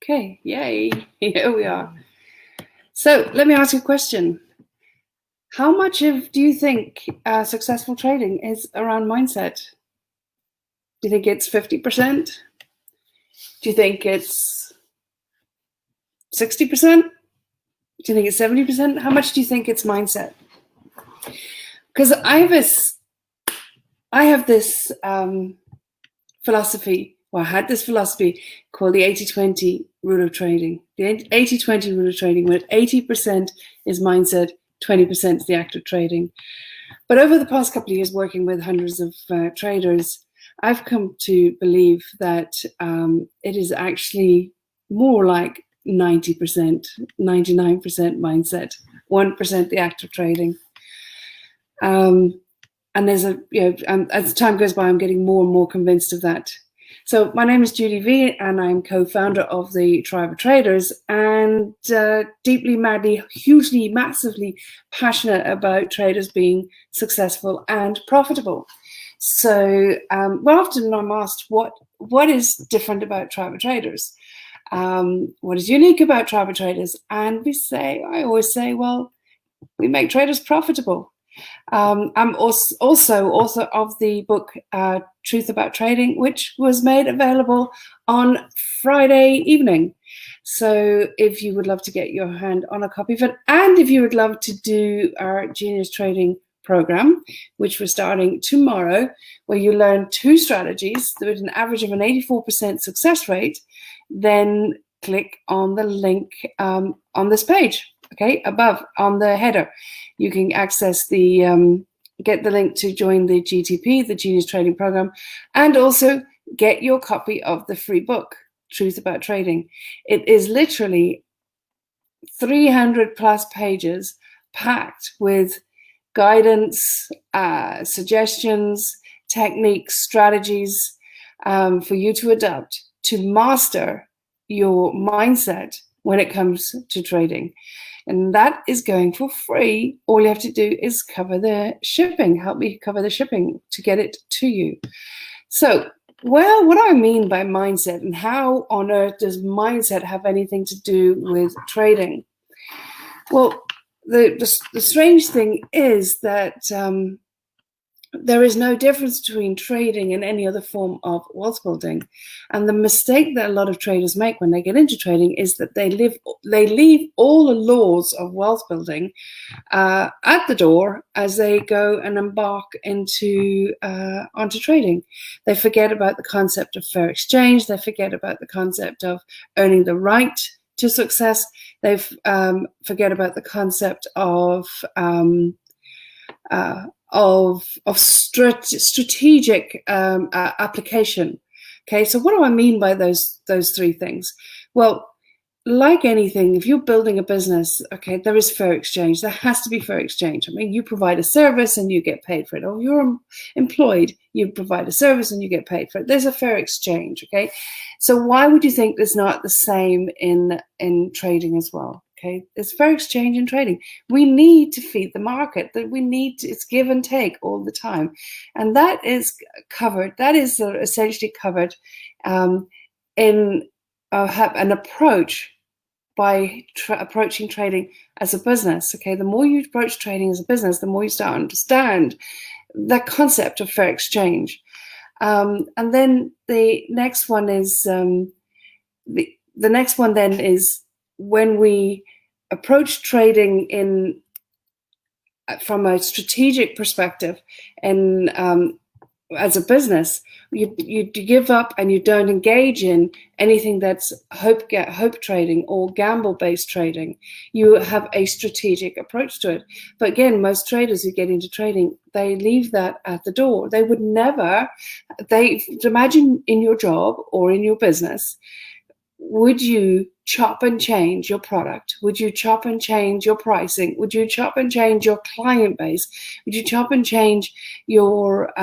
Okay, yay, here we are. So let me ask you a question. How much do you think successful trading is around mindset? Do you think it's 50%? Do you think it's 60%? Do you think it's 70%? How much do you think it's mindset? Because I have this philosophy, or I had this philosophy called the 80-20 rule of trading. The 80-20 rule of trading, where 80% is mindset, 20% is the act of trading. But over the past couple of years working with hundreds of traders, I've come to believe that it is actually more like 90%, 99% mindset, 1% the act of trading. And there's as time goes by, I'm getting more and more convinced of that. So my name is Judy V, and I'm co-founder of the Tribe of Traders, and deeply, madly, hugely, massively passionate about traders being successful and profitable. So often I'm asked, what is different about Tribe of Traders? What is unique about Tribe of Traders? And I always say, well, we make traders profitable. I'm also author of the book Truth About Trading, which was made available on Friday evening. So if you would love to get your hand on a copy of it, and if you would love to do our Genius Trading program, which we're starting tomorrow, where you learn 2 strategies with an average of an 84% success rate, then click on the link on this page. Okay, above on the header, you can access get the link to join the GTP, the Genius Trading Program, and also get your copy of the free book, Truth About Trading. It is literally 300 plus pages packed with guidance, suggestions, techniques, strategies for you to adopt to master your mindset when it comes to trading. And that is going for free. All you have to do is cover the shipping, help me cover the shipping to get it to you. So, well, what do I mean by mindset, and how on earth does mindset have anything to do with trading? Well, the strange thing is that there is no difference between trading and any other form of wealth building. And the mistake that a lot of traders make when they get into trading is that they leave all the laws of wealth building at the door as they go and embark onto trading. They forget about the concept of fair exchange. They forget about the concept of earning the right to success. They forget about the concept of strategic application. Okay, so what do I mean by those 3 things? Well, like anything, if you're building a business, okay, there is fair exchange. There has to be fair exchange. I mean, you provide a service and you get paid for it. Or you're employed, you provide a service and you get paid for it. There's a fair exchange, okay? So why would you think there's not the same in trading as well? Okay, it's fair exchange in trading. We need to feed the market. That it's give and take all the time, and that is covered. That is essentially covered in an approach by approaching trading as a business. Okay, the more you approach trading as a business, the more you start to understand the concept of fair exchange. And then the next one is the next one then is when we approach trading from a strategic perspective and as a business, you give up and you don't engage in anything that's hope trading or gamble-based trading. You have a strategic approach to it. But again, most traders who get into trading, they leave that at the door. They would never, imagine in your job or in your business, would you chop and change your product? Would you chop and change your pricing? Would you chop and change your client base? Would you chop and change your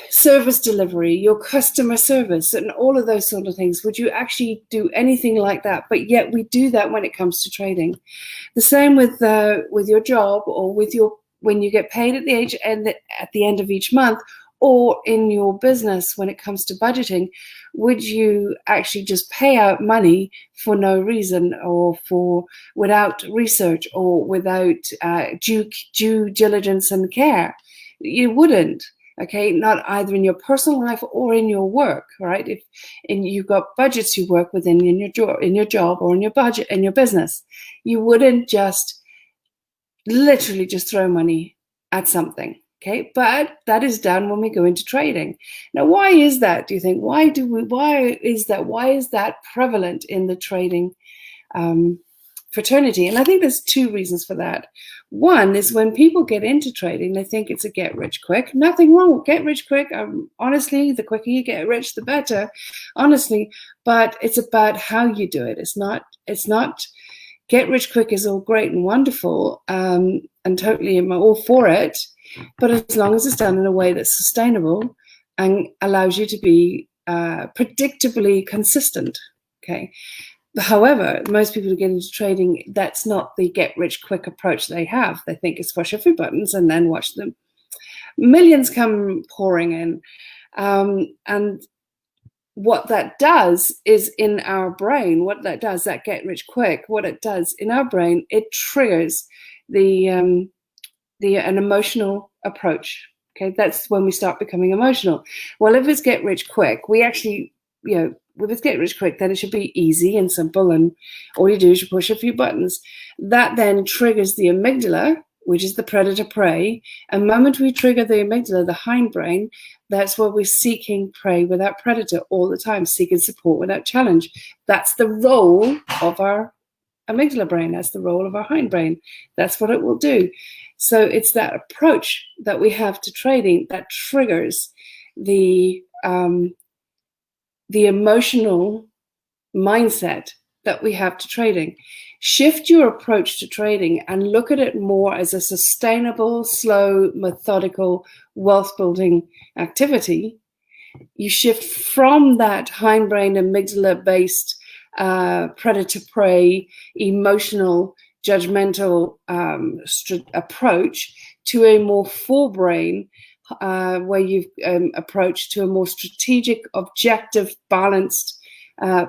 service delivery, your customer service, and all of those sort of things? Would you actually do anything like that? But yet we do that when it comes to trading. The same with your job, or when you get paid at the end of each month, Or in your business, when it comes to budgeting, would you actually just pay out money for no reason, or without research, or without due diligence and care? You wouldn't. Okay, not either in your personal life or in your work, right? If you've got budgets you work within in your job or in your budget in your business, you wouldn't just literally just throw money at something. Okay, but that is done when we go into trading. Now, why is that? Do you think? Why is that prevalent in the trading fraternity? And I think there's two reasons for that. One is when people get into trading, they think it's a get rich quick. Nothing wrong with get rich quick. Honestly, the quicker you get rich, the better. Honestly, but it's about how you do it. It's not. Get rich quick is all great and wonderful, and totally I'm all for it. But as long as it's done in a way that's sustainable and allows you to be predictably consistent. Okay. However, most people who get into trading, that's not the get rich quick approach they have. They think it's push a few buttons and then watch them millions come pouring in. And what that does is in our brain, that get rich quick, what it does in our brain, it triggers an emotional approach. Okay, that's when we start becoming emotional. Well, if it's get rich quick, we actually, if it's get rich quick, then it should be easy and simple, and all you do is you push a few buttons. That then triggers the amygdala, which is the predator prey. And the moment we trigger the amygdala, the hindbrain, that's where we're seeking prey without predator all the time, seeking support without challenge. That's the role of our amygdala brain. That's the role of our hindbrain. That's what it will do. So it's that approach that we have to trading that triggers the emotional mindset that we have to trading. Shift your approach to trading and look at it more as a sustainable, slow, methodical, wealth-building activity. You shift from that hindbrain, amygdala-based predator-prey, emotional, judgmental approach to a more forebrain, where you've approached to a more strategic, objective, balanced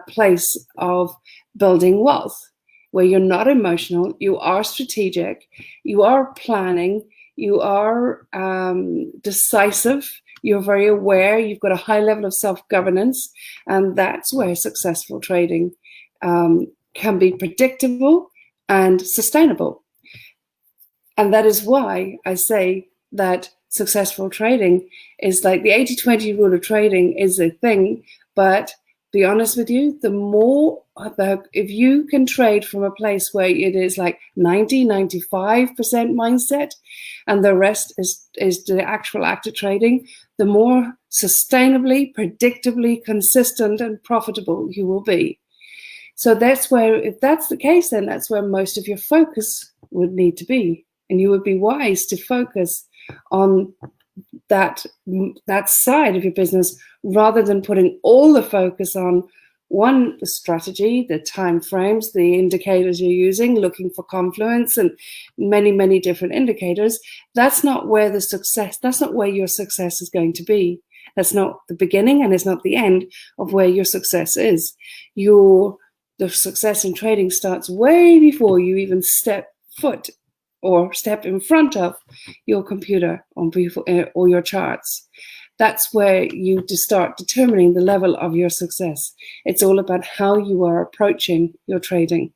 place of building wealth, where you're not emotional, you are strategic, you are planning, you are decisive, you're very aware, you've got a high level of self-governance, and that's where successful trading can be predictable and sustainable. And that is why I say that successful trading is like the 80-20 rule of trading is a thing, but be honest with you, if you can trade from a place where it is like 95% mindset and the rest is the actual act of trading, the more sustainably, predictably, consistent and profitable you will be. So that's where, if that's the case, then that's where most of your focus would need to be. And you would be wise to focus on that side of your business rather than putting all the focus on the strategy, the time frames, the indicators you're using, looking for confluence and many, many different indicators. That's not where your success is going to be. That's not the beginning and it's not the end of where your success is. The success in trading starts way before you even step foot or step in front of your computer or your charts. That's where you start determining the level of your success. It's all about how you are approaching your trading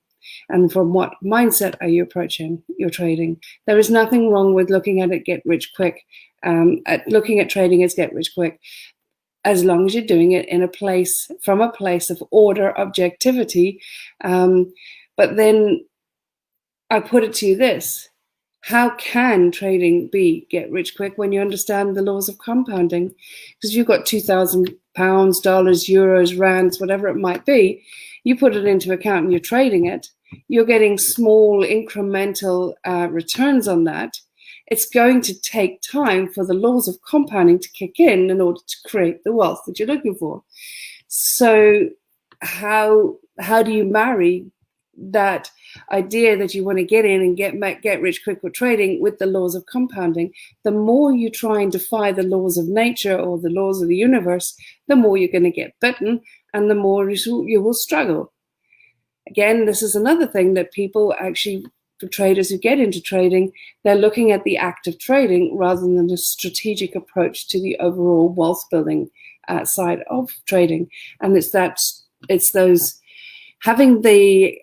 and from what mindset are you approaching your trading. There is nothing wrong with looking at it get rich quick, looking at trading as get rich quick, as long as you're doing it from a place of order, objectivity. But then I put it to you this: how can trading be get rich quick when you understand the laws of compounding? Because you've got £2,000, dollars, euros, rands, whatever it might be, you put it into account and you're trading it, you're getting small incremental returns on that. It's going to take time for the laws of compounding to kick in order to create the wealth that you're looking for. So how do you marry that idea that you want to get in and get rich quick with trading with the laws of compounding, the more you try and defy the laws of nature or the laws of the universe, the more you're going to get bitten and the more you will struggle. Again, this is another thing that people actually, for traders who get into trading, they're looking at the act of trading rather than a strategic approach to the overall wealth building side of trading. And it's those having the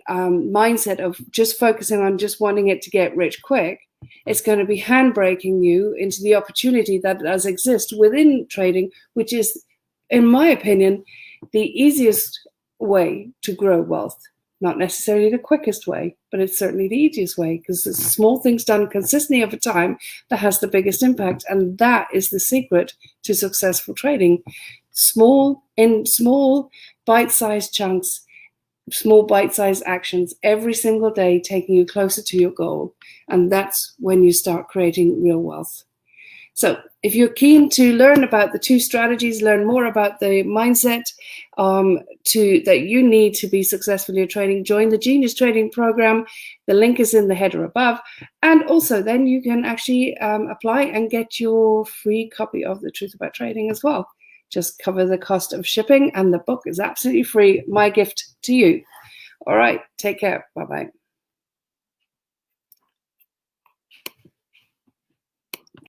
mindset of just focusing on just wanting it to get rich quick. It's going to be handbraking you into the opportunity that does exist within trading, which is, in my opinion, the easiest way to grow wealth. Not necessarily the quickest way, but it's certainly the easiest way, because it's small things done consistently over time that has the biggest impact. And that is the secret to successful trading. Small bite-sized chunks, small bite-sized actions every single day, taking you closer to your goal. And that's when you start creating real wealth. So if you're keen to learn about the two strategies, learn more about the mindset that you need to be successful in trading, join the Genius Trading Program. The link is in the header above. And also then you can actually apply and get your free copy of The Truth About Trading as well. Just cover the cost of shipping, and the book is absolutely free. My gift to you. All right, take care. Bye-bye.